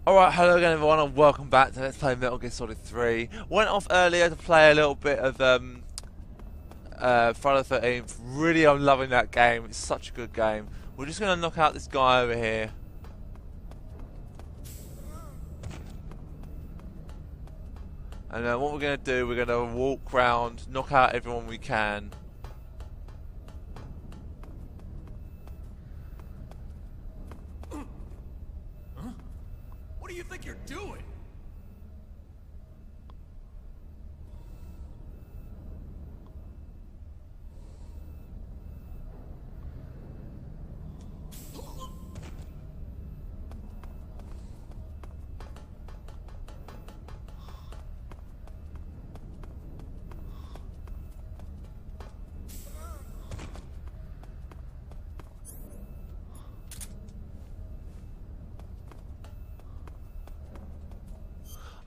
Alright, hello again everyone and welcome back to Let's Play Metal Gear Solid 3. Went off earlier to play a little bit of Friday the 13th. Really, I'm loving that game. It's such a good game. We're just going to knock out this guy over here. And then what we're going to do, we're going to walk round, knock out everyone we can. What do you think you're doing?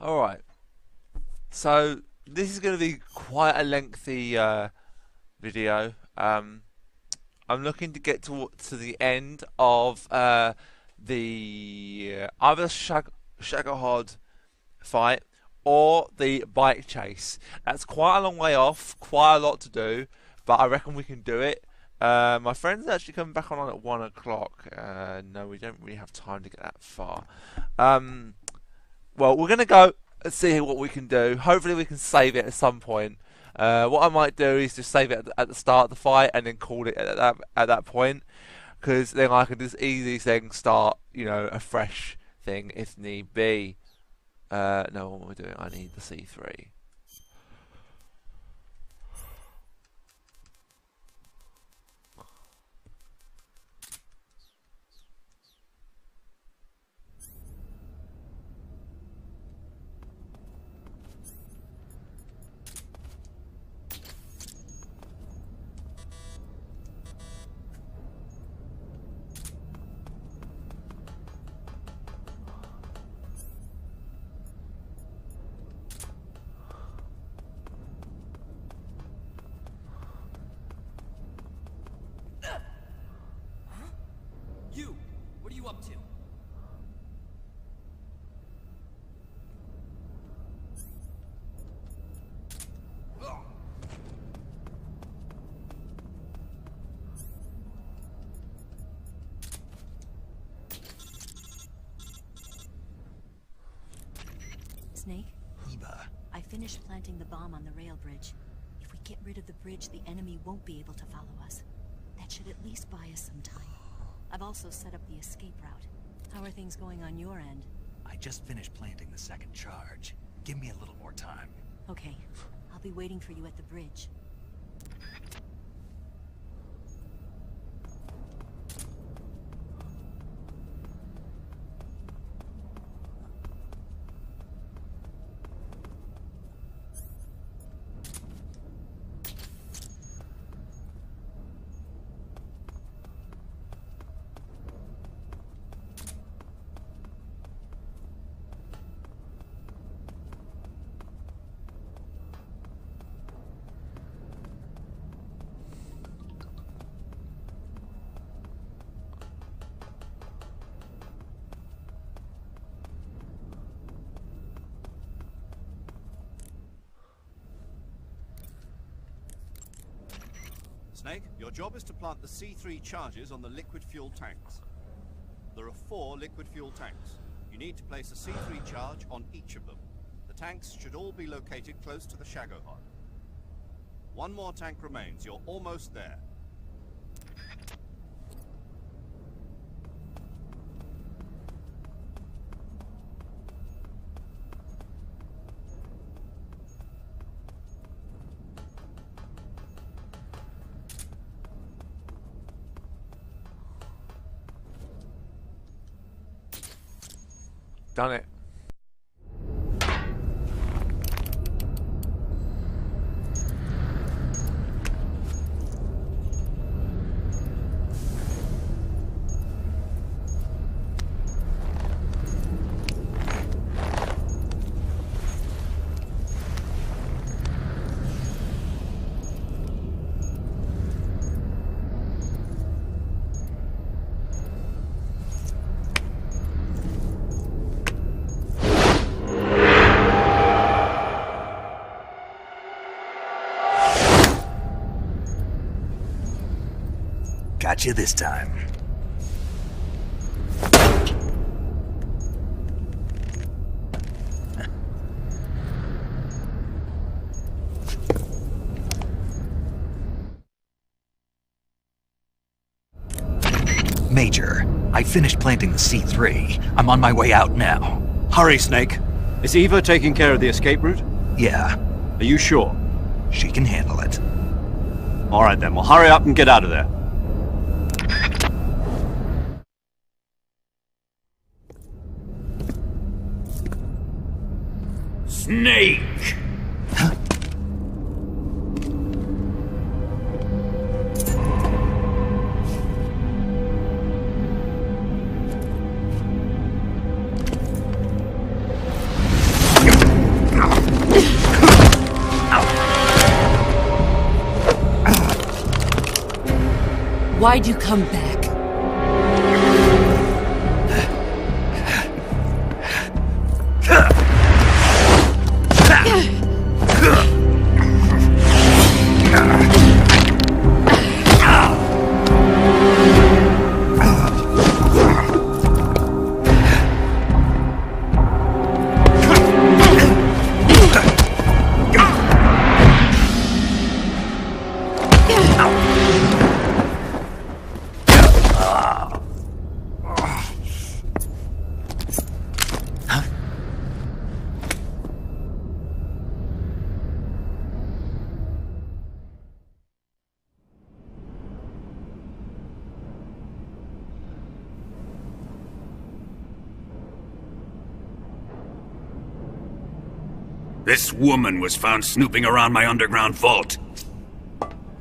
Alright, so this is going to be quite a lengthy video. I'm looking to get to the end of the either Shagohod fight or the bike chase. That's quite a long way off, quite a lot to do, but I reckon we can do it. My friend's actually coming back on at 1 o'clock. No, we don't really have time to get that far. Well, we're going to go and see what we can do. Hopefully we can save it at some point. What I might do is just save it at the start of the fight and then call it at that point. Because then I can just easily start, you know, a fresh thing if need be. No, what am I doing? I need the C3. You! What are you up to? Snake, Eva. I finished planting the bomb on the rail bridge. If we get rid of the bridge, the enemy won't be able to follow us. That should at least buy us some time. I've also set up the escape route. How are things going on your end? I just finished planting the second charge. Give me a little more time. Okay, I'll be waiting for you at the bridge. Snake, your job is to plant the C3 charges on the liquid fuel tanks. There are 4 liquid fuel tanks. You need to place a C3 charge on each of them. The tanks should all be located close to the Shagohod. 1 more tank remains. You're almost there. Done it. Got you this time. Major, I finished planting the C3. I'm on my way out now. Hurry, Snake. Is Eva taking care of the escape route? Yeah, Are you sure? she can handle it. All right then, well hurry up and get out of there. Snake! Why'd you come back? This woman was found snooping around my underground vault.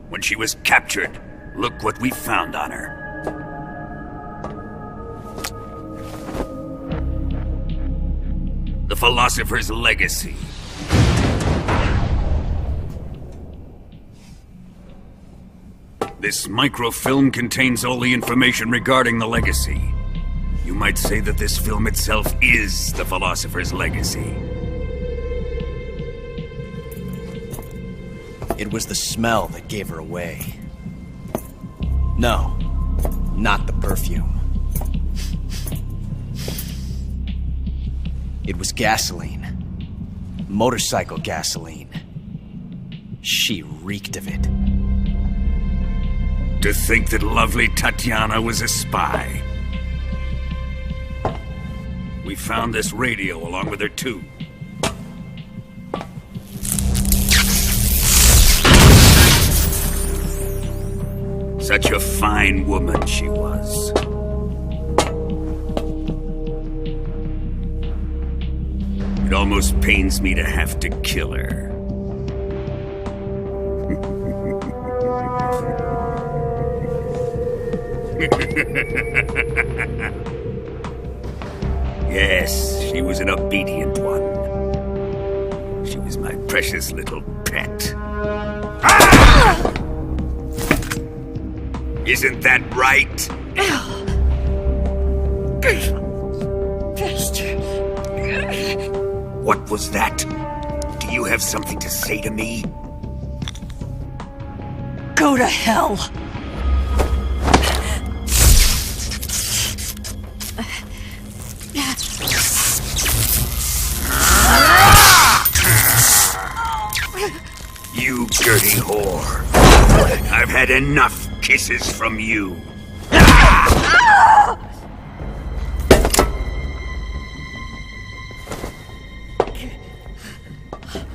When she was captured, look what we found on her. The Philosopher's Legacy. This microfilm contains all the information regarding the Legacy. You might say that this film itself is the Philosopher's Legacy. It was the smell that gave her away. No, not the perfume. It was gasoline. Motorcycle gasoline. She reeked of it. To think that lovely Tatiana was a spy. We found this radio along with her too. Such a fine woman she was. It almost pains me to have to kill her. Yes, she was an obedient one. She was my precious little pet. Ah! Isn't that right? What was that? Do you have something to say to me? Go to hell! You dirty whore. I've had enough kisses from you.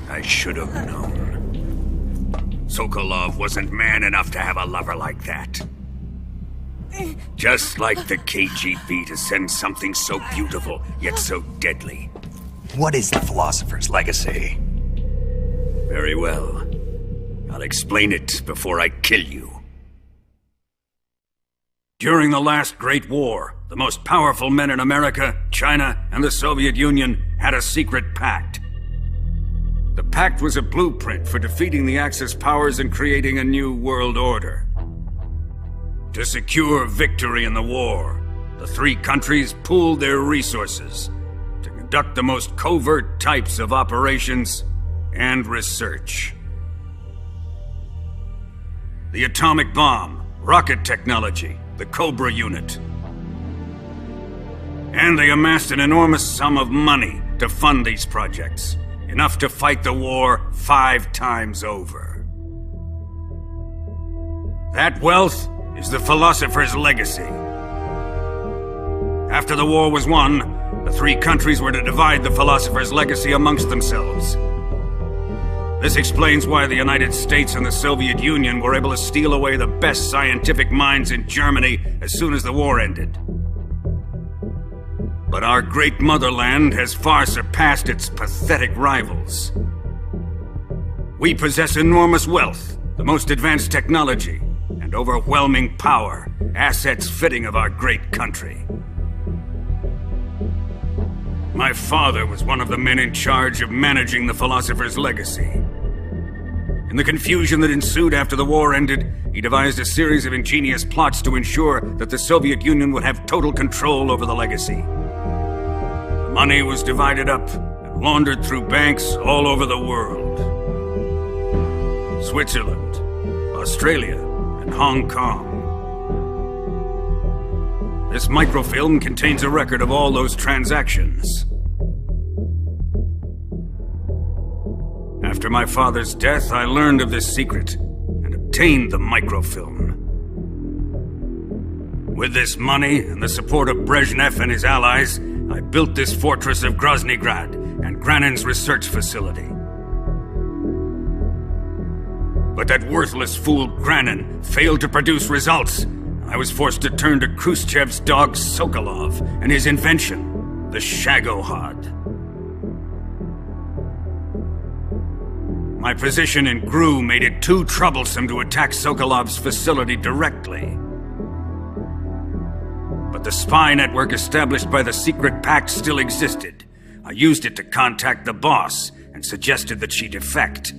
I should have known. Sokolov wasn't man enough to have a lover like that. Just like the KGB to send something so beautiful, yet so deadly. What is the Philosopher's Legacy? Very well. I'll explain it before I kill you. During the last Great War, the most powerful men in America, China, and the Soviet Union had a secret pact. The pact was a blueprint for defeating the Axis powers and creating a new world order. To secure victory in the war, the three countries pooled their resources to conduct the most covert types of operations and research. The atomic bomb rocket technology, the Cobra unit. And they amassed an enormous sum of money to fund these projects, enough to fight the war 5 times over. That wealth is the philosopher's legacy. After the war was won, the 3 countries were to divide the philosopher's legacy amongst themselves. This explains why the United States and the Soviet Union were able to steal away the best scientific minds in Germany as soon as the war ended. But our great motherland has far surpassed its pathetic rivals. We possess enormous wealth, the most advanced technology, and overwhelming power, assets fitting of our great country. My father was one of the men in charge of managing the philosopher's legacy. In the confusion that ensued after the war ended, he devised a series of ingenious plots to ensure that the Soviet Union would have total control over the legacy. The money was divided up and laundered through banks all over the world. Switzerland, Australia, and Hong Kong. This microfilm contains a record of all those transactions. After my father's death, I learned of this secret and obtained the microfilm. With this money and the support of Brezhnev and his allies, I built this fortress of Groznygrad and Granin's research facility. But that worthless fool Granin failed to produce results. I was forced to turn to Khrushchev's dog Sokolov and his invention, the Shagohod. My position in GRU made it too troublesome to attack Sokolov's facility directly. But the spy network established by the secret pact still existed. I used it to contact the boss and suggested that she defect.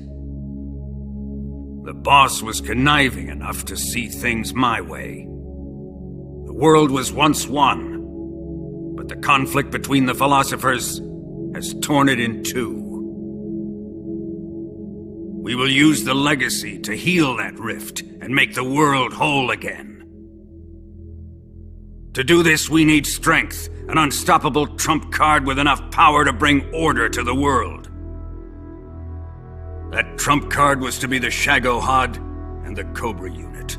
The boss was conniving enough to see things my way. The world was once one, but the conflict between the philosophers has torn it in 2. We will use the legacy to heal that rift and make the world whole again. To do this, we need strength, an unstoppable trump card with enough power to bring order to the world. That trump card was to be the Shagohod and the Cobra unit.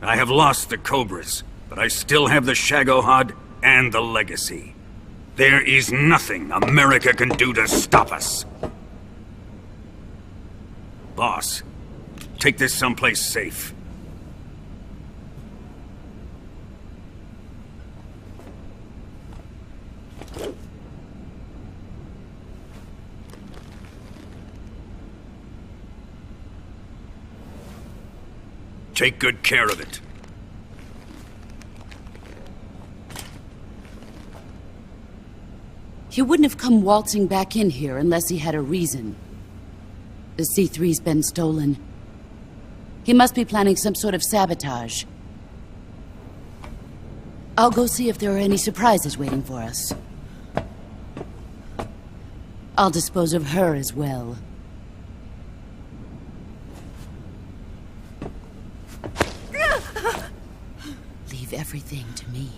I have lost the Cobras, but I still have the Shagohod and the legacy. There is nothing America can do to stop us. Boss, take this someplace safe. Take good care of it. He wouldn't have come waltzing back in here unless he had a reason. The C3's been stolen. He must be planning some sort of sabotage. I'll go see if there are any surprises waiting for us. I'll dispose of her as well. Leave everything to me.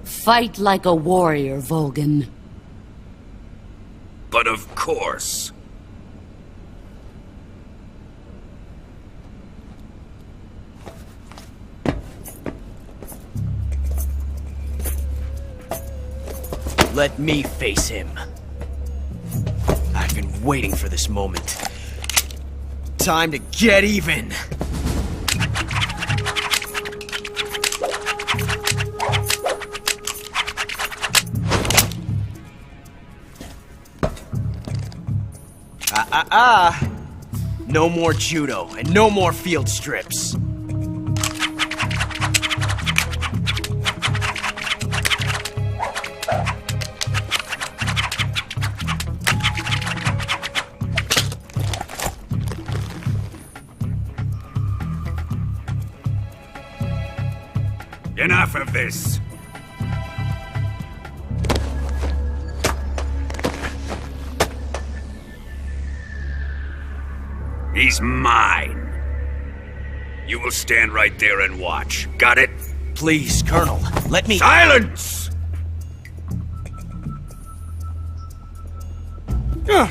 Fight like a warrior, Volgan. But of course. Let me face him. I've been waiting for this moment. Time to get even! No more judo, and no more field strips. Enough of this. He's mine. You will stand right there and watch. Got it? Please, Colonel, let me... Silence! Huh?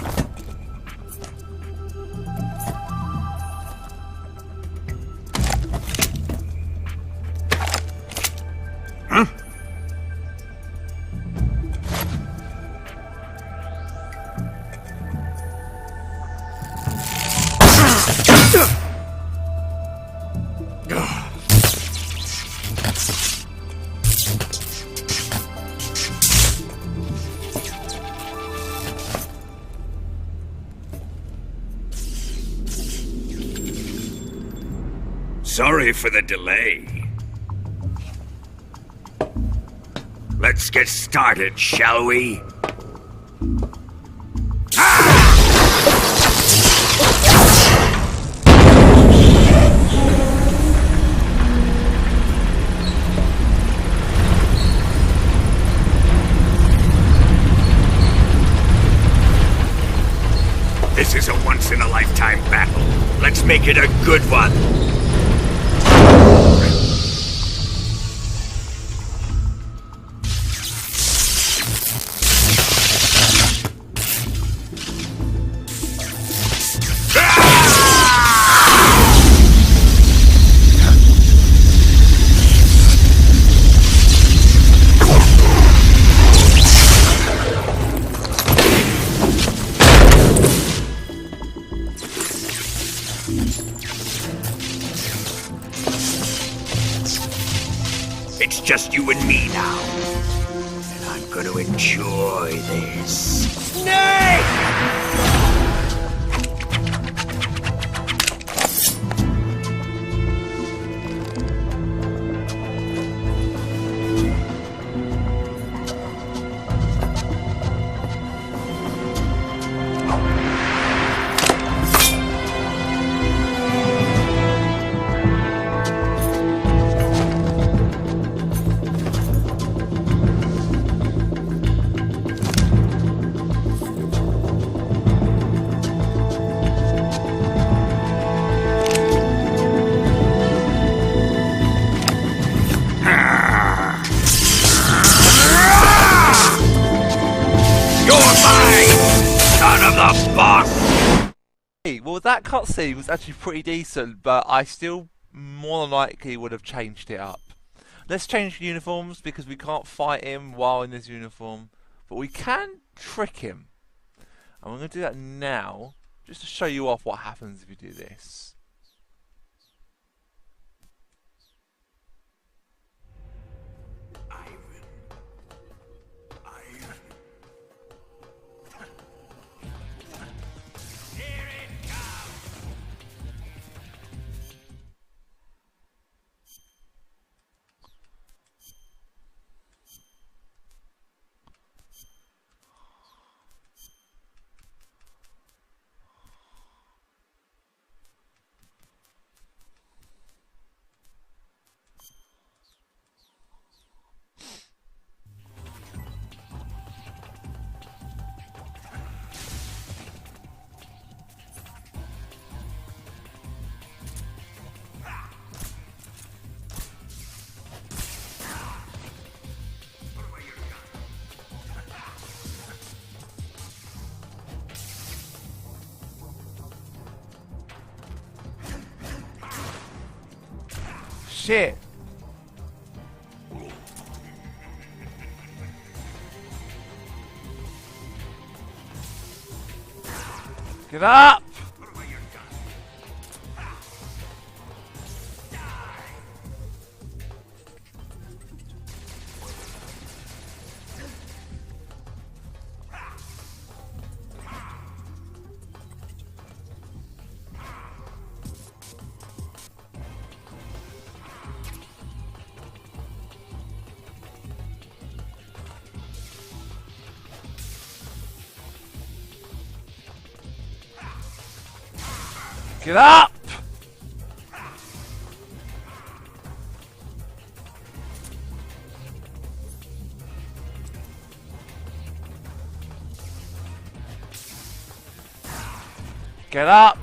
Sorry for the delay. Let's get started, shall we? This is a once-in-a-lifetime battle. Let's make it a good one. It's just you and me now. And I'm gonna enjoy this. Snake! Well, that cutscene was actually pretty decent, but I still more than likely would have changed it up. Let's change uniforms because we can't fight him while in his uniform, but we can trick him. And we're going to do that now, just to show you off what happens if you do this. Shit. Get up! Get up! Get up!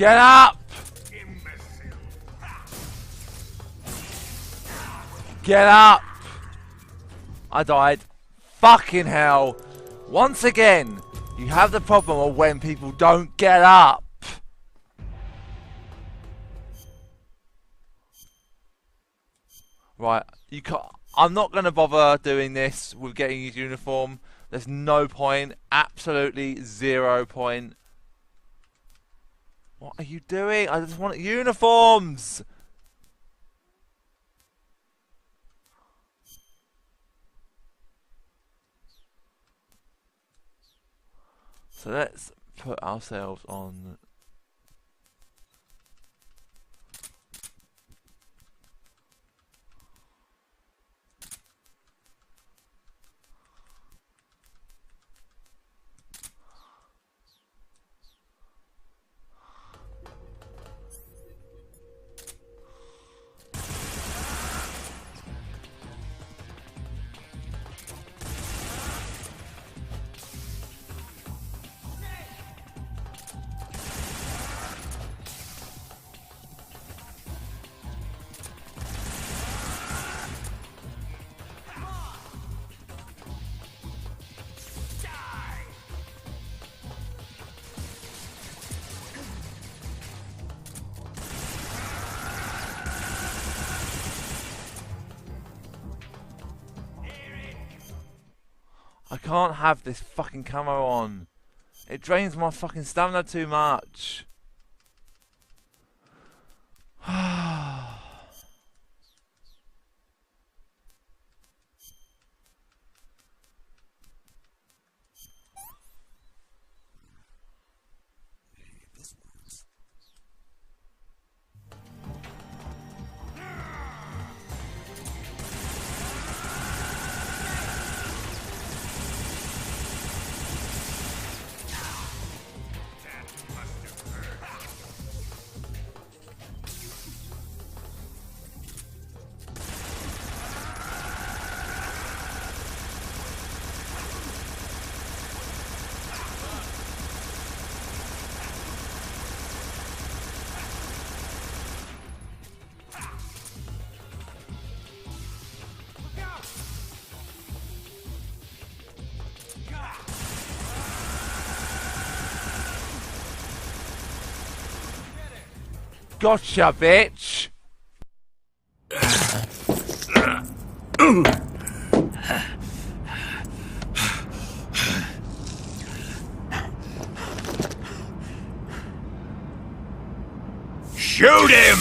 Get up! Get up! I died. Fucking hell. Once again, you have the problem of when people don't get up. Right, you can't. I'm not going to bother doing this with getting his uniform. There's no point. Absolutely 0 point. What are you doing? I just want uniforms! So let's put ourselves on... I can't have this fucking camo on. It drains my fucking stamina too much. Gotcha, bitch! Shoot him!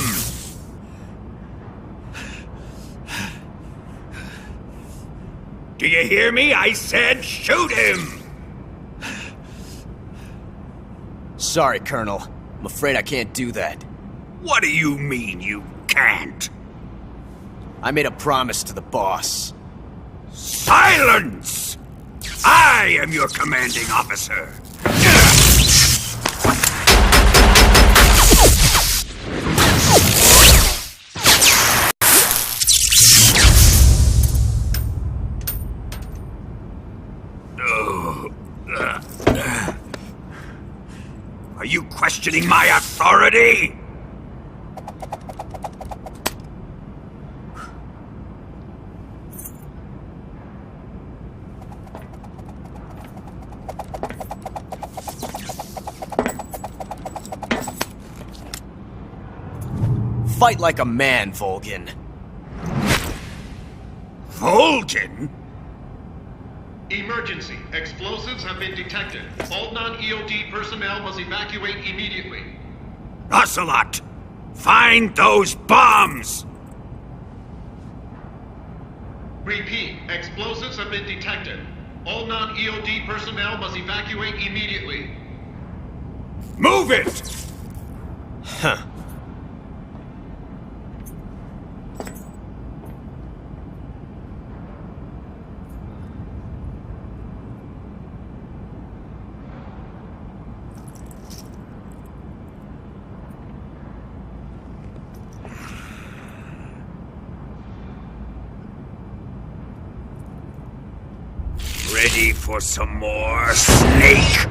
Do you hear me? I said shoot him! Sorry, Colonel. I'm afraid I can't do that. What do you mean you can't? I made a promise to the boss. Silence! I am your commanding officer. Are you questioning my authority? Fight like a man, Volgin. Volgin? Emergency. Explosives have been detected. All non-EOD personnel must evacuate immediately. Ocelot! Find those bombs! Repeat. Explosives have been detected. All non-EOD personnel must evacuate immediately. Move it! Huh. Ready for some more, Snake?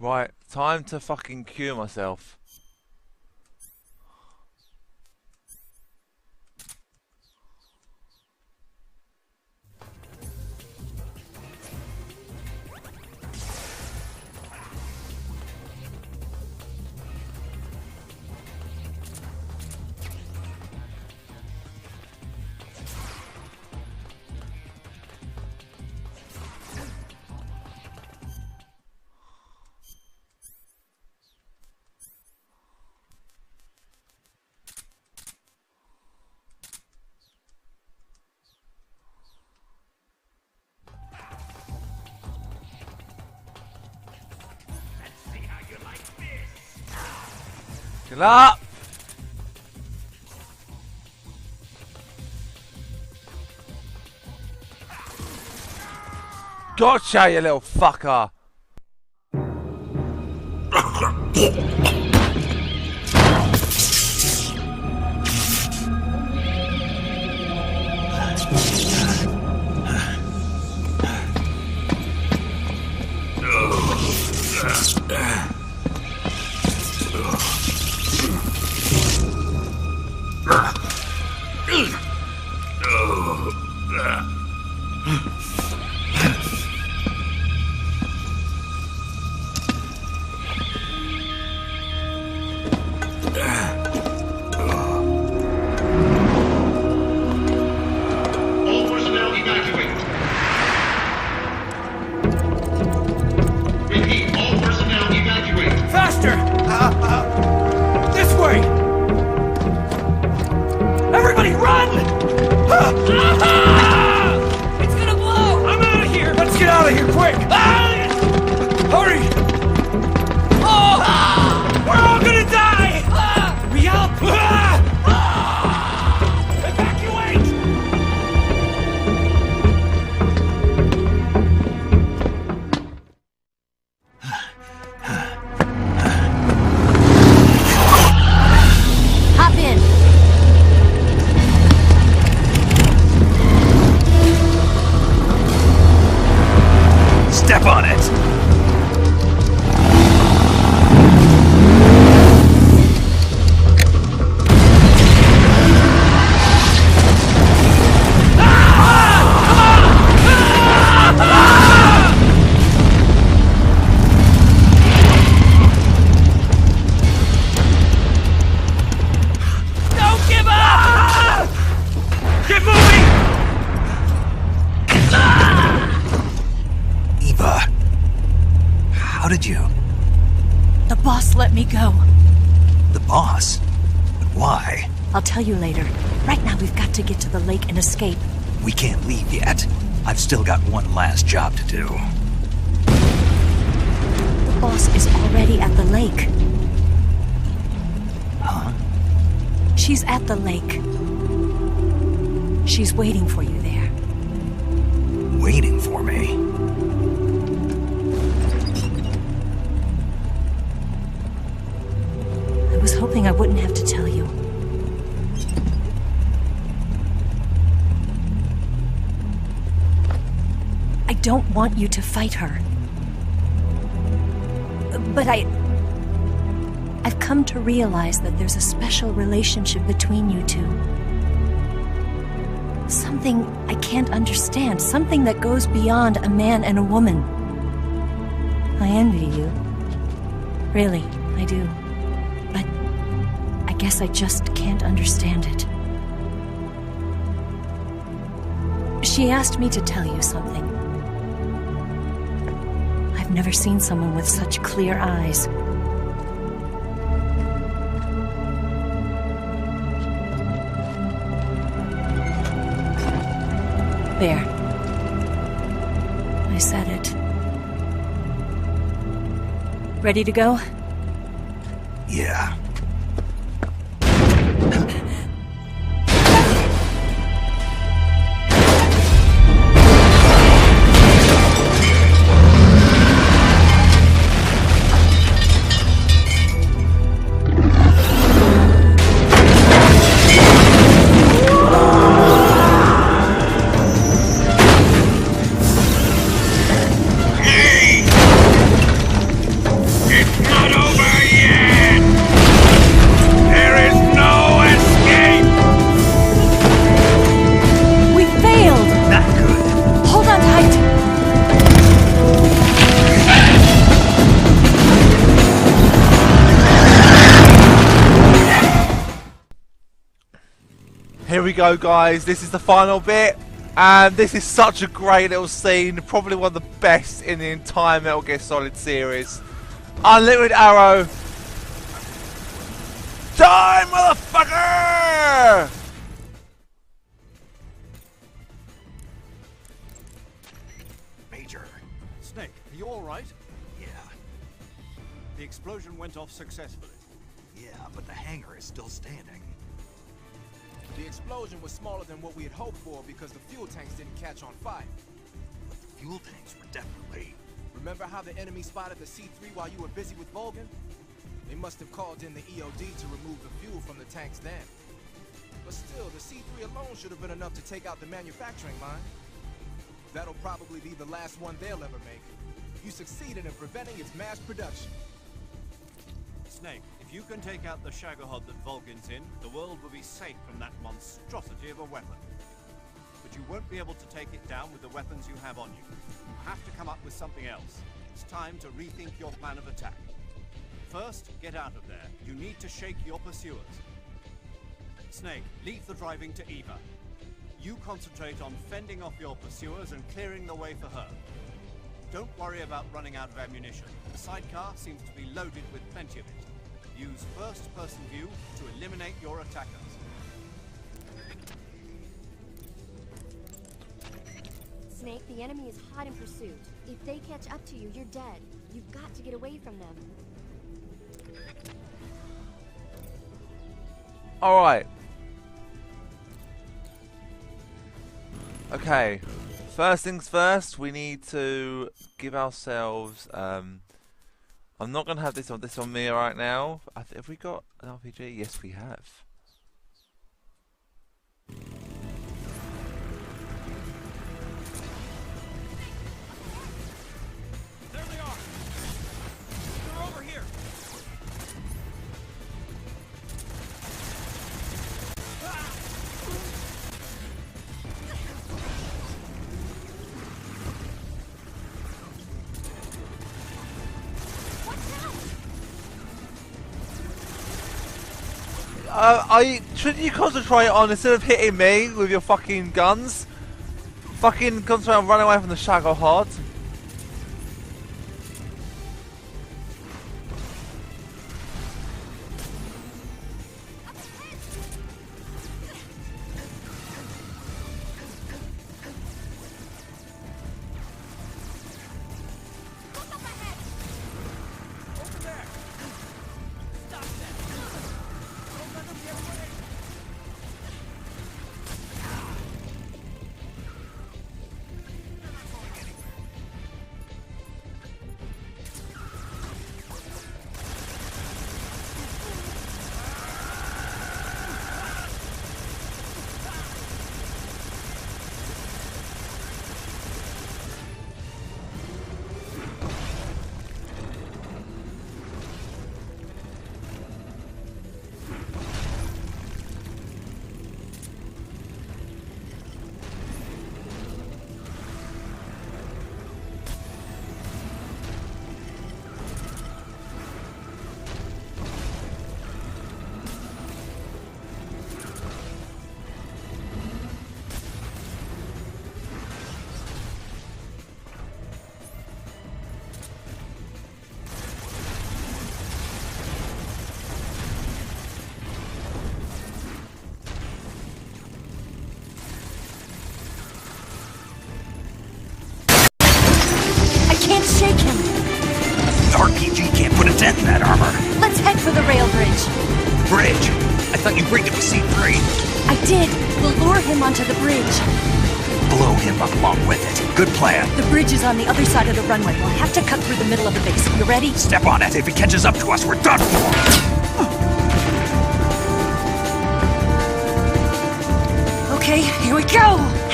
Right, time to fucking cure myself. Get up! Gotcha, you little fucker! All personnel evacuate. Repeat. All personnel evacuate. Faster! This way! Everybody run! It's gonna blow! I'm out of here! Let's get out of here, quick! Hurry! We're all gonna die! Hurry up! Evacuate! Hop in. How did you? The boss let me go. The boss? But why? I'll tell you later. Right now we've got to get to the lake and escape. We can't leave yet. I've still got one last job to do. The boss is already at the lake. Huh? She's at the lake. She's waiting for you there. Waiting for me? I was hoping I wouldn't have to tell you. I don't want you to fight her. But I've come to realize that there's a special relationship between you two. Something I can't understand. Something that goes beyond a man and a woman. I envy you. Really, I do. But I guess I just can't understand it. She asked me to tell you something. I've never seen someone with such clear eyes. There. I said it. Ready to go? Yeah. Here we go, guys. This is the final bit, and this is such a great little scene. Probably one of the best in the entire Metal Gear Solid series. Unlimited arrow. Die, motherfucker! Major. Snake, are you all right? Yeah. The explosion went off successfully. Yeah, but the hangar is still standing. The explosion was smaller than what we had hoped for because the fuel tanks didn't catch on fire. But the fuel tanks were definitely... Remember how the enemy spotted the C3 while you were busy with Vulcan? They must have called in the EOD to remove the fuel from the tanks then. But still, the C3 alone should have been enough to take out the manufacturing line. That'll probably be the last one they'll ever make. You succeeded in preventing its mass production. Snake, if you can take out the Shagohod that Vulcan's in, the world will be safe from that monstrosity of a weapon. But you won't be able to take it down with the weapons you have on you. You have to come up with something else. It's time to rethink your plan of attack. First, get out of there. You need to shake your pursuers. Snake, leave the driving to Eva. You concentrate on fending off your pursuers and clearing the way for her. Don't worry about running out of ammunition. The sidecar seems to be loaded with plenty of it. Use first-person view to eliminate your attackers. Snake, the enemy is hot in pursuit. If they catch up to you, you're dead. You've got to get away from them. Alright. Okay. First things first, we need to give ourselves... I'm not going to have this on me right now. Have we got an RPG? Yes, we have. There they are! They're over here! Shouldn't you concentrate on, instead of hitting me with your fucking guns, fucking concentrate on running away from the Shagohod? did! We'll lure him onto the bridge. Blow him up along with it. Good plan. The bridge is on the other side of the runway. We'll have to cut through the middle of the base. You ready? Step on it. If he catches up to us, we're done for. Okay, here we go!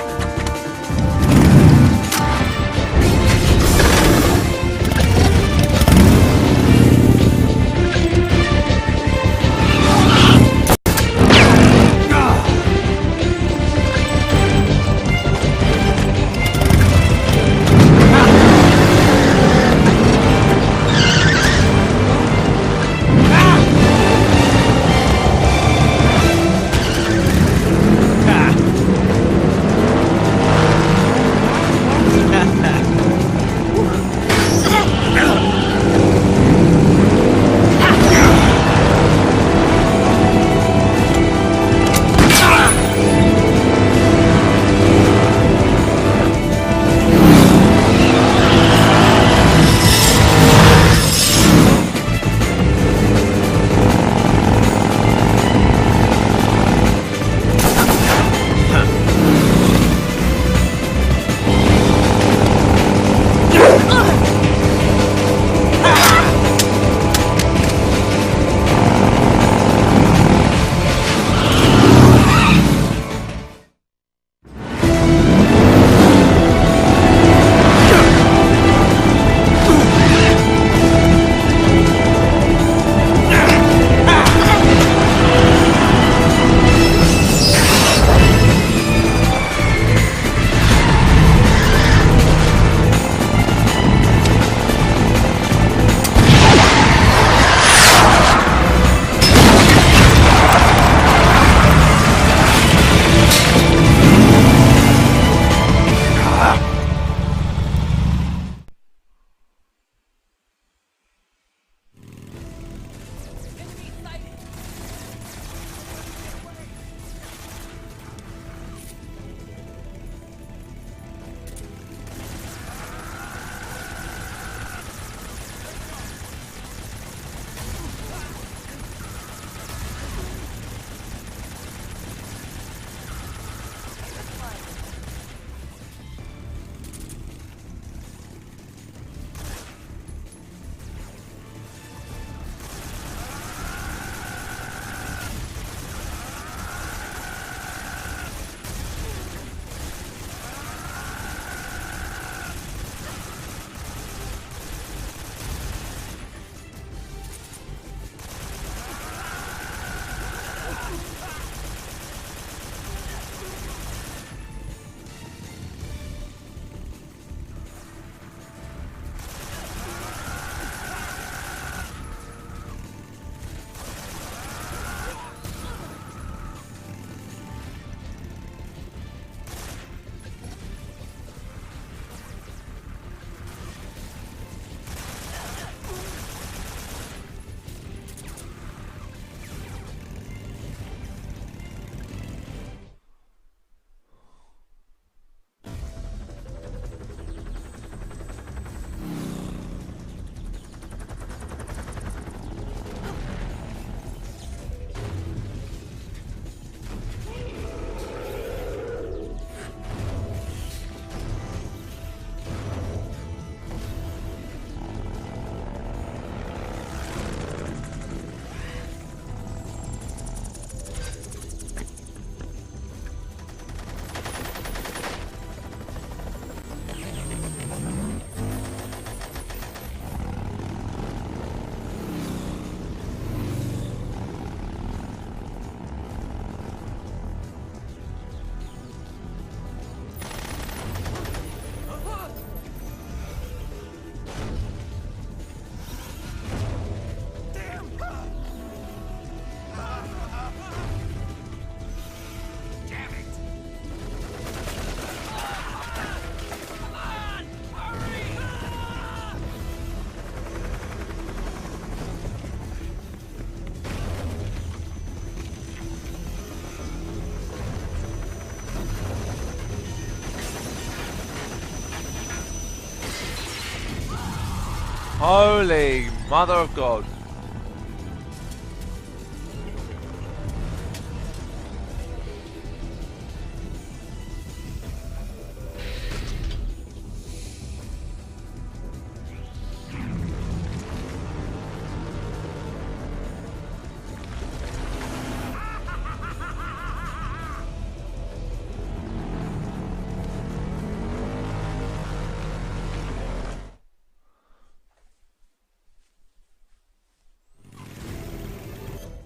Holy mother of God.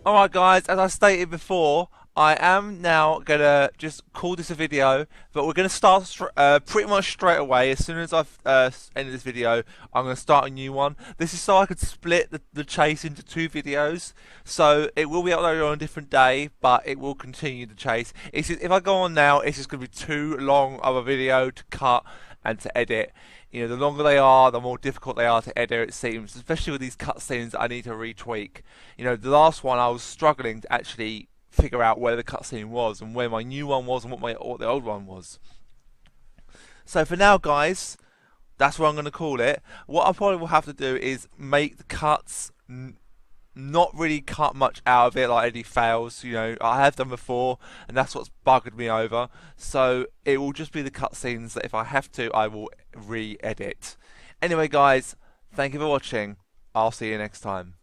Alright guys, as I stated before, I am now going to just call this a video, but we're going to start pretty much straight away. As soon as I've ended this video, I'm going to start a new one. This is so I could split the chase into 2 videos, so it will be uploaded on a different day, but it will continue the chase. It's just, if I go on now, it's just going to be too long of a video to cut and to edit. You know, the longer they are, the more difficult they are to edit, it seems, especially with these cutscenes that I need to retweak. You know, the last one I was struggling to actually figure out where the cutscene was and where my new one was and what the old one was. So for now, guys, that's what I'm going to call it. What I probably will have to do is make the cuts not really cut much out of it, like any fails. You know, I have done before, and that's what's buggered me over. So it will just be the cutscenes that if I have to, I will re-edit. Anyway, guys, thank you for watching. I'll see you next time.